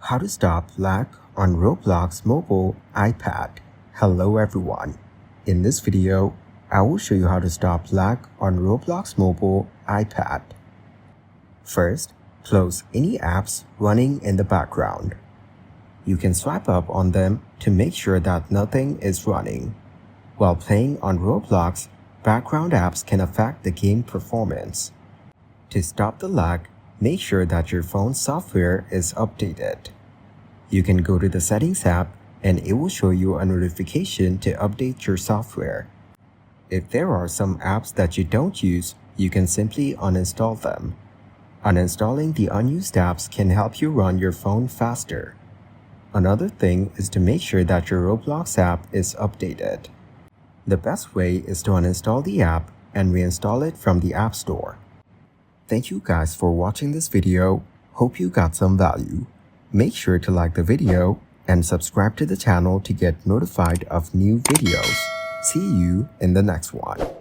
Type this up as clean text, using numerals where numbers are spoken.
How to stop lag on Roblox mobile iPad. Hello everyone. In this video, I will show you how to stop lag on Roblox mobile iPad. First, close any apps running in the background. You can swipe up on them to make sure that nothing is running. While playing on Roblox, background apps can affect the game performance. To stop the lag, make sure that your phone's software is updated. You can go to the Settings app and it will show you a notification to update your software. If there are some apps that you don't use, you can simply uninstall them. Uninstalling the unused apps can help you run your phone faster. Another thing is to make sure that your Roblox app is updated. The best way is to uninstall the app and reinstall it from the App Store. Thank you guys for watching this video. Hope you got some value. Make sure to like the video and subscribe to the channel to get notified of new videos. See you in the next one.